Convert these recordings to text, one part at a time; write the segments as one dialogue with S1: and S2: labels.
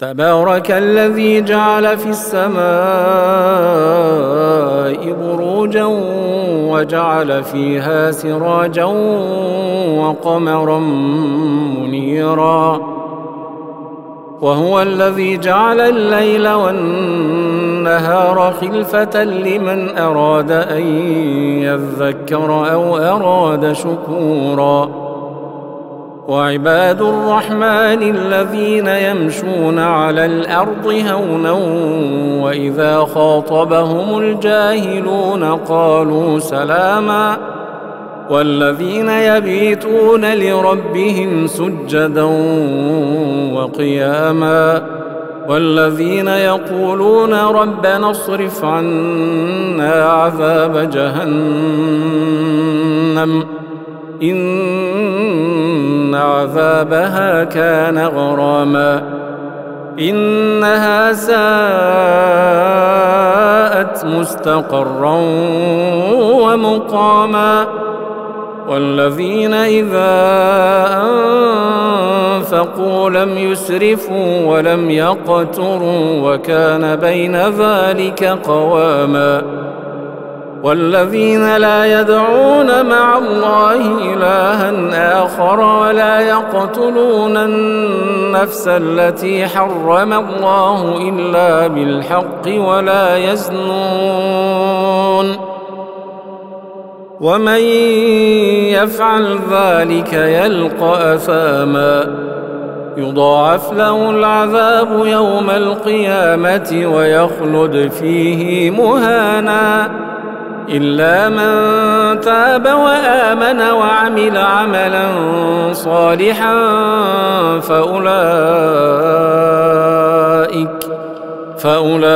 S1: تبارك الذي جعل في السماء بروجا وجعل فيها سراجا وقمرا منيرا وهو الذي جعل الليل والنهار خلفة لمن أراد أن يذكر أو أراد شكورا وعباد الرحمن الذين يمشون على الأرض هونا وإذا خاطبهم الجاهلون قالوا سلاما والذين يبيتون لربهم سجدا وقياما والذين يقولون ربنا اصرف عنا عذاب جهنم إن عذابها كان غراما إنها ساءت مستقرا ومقاما والذين إذا أنفقوا لم يسرفوا ولم يقتروا وكان بين ذلك قواما والذين لا يدعون مع الله إلها آخر ولا يقتلون النفس التي حرم الله إلا بالحق ولا يزنون ومن يفعل ذلك يلقى أثاما يضاعف له العذاب يوم القيامة ويخلد فيه مهانا إلا من تاب وآمن وعمل عملا صالحا فأولئك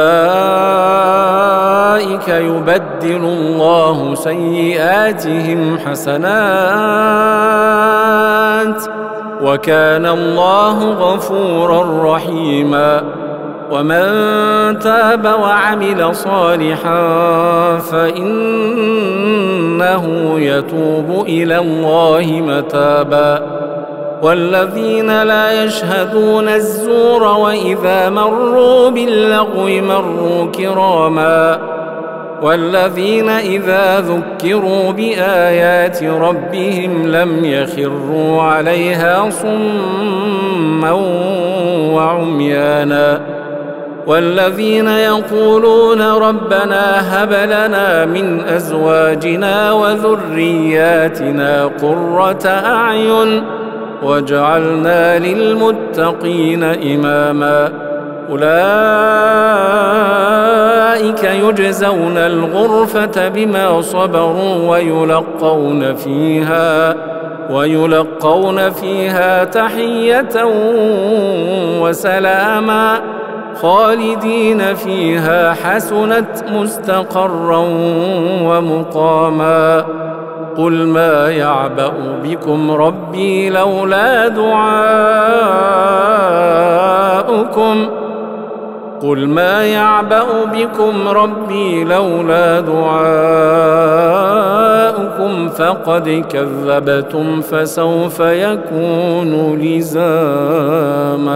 S1: يبدل الله سيئاتهم حسنات وكان الله غفورا رحيما ومن تاب وعمل صالحا فإنه يتوب إلى الله متابا والذين لا يشهدون الزور وإذا مروا باللغو مروا كراما والذين إذا ذكروا بآيات ربهم لم يخروا عليها صما وعميانا والذين يقولون ربنا هب لنا من أزواجنا وذرياتنا قرة أعين واجعلنا للمتقين إماما أولئك يجزون الغرفة بما صبروا ويلقون فيها تحية وسلاما خالدين فيها حسنت مستقرا ومقاما قل ما يعبأ بكم ربي لولا دعاؤكم فقد كذبتم فسوف يكون لزاما.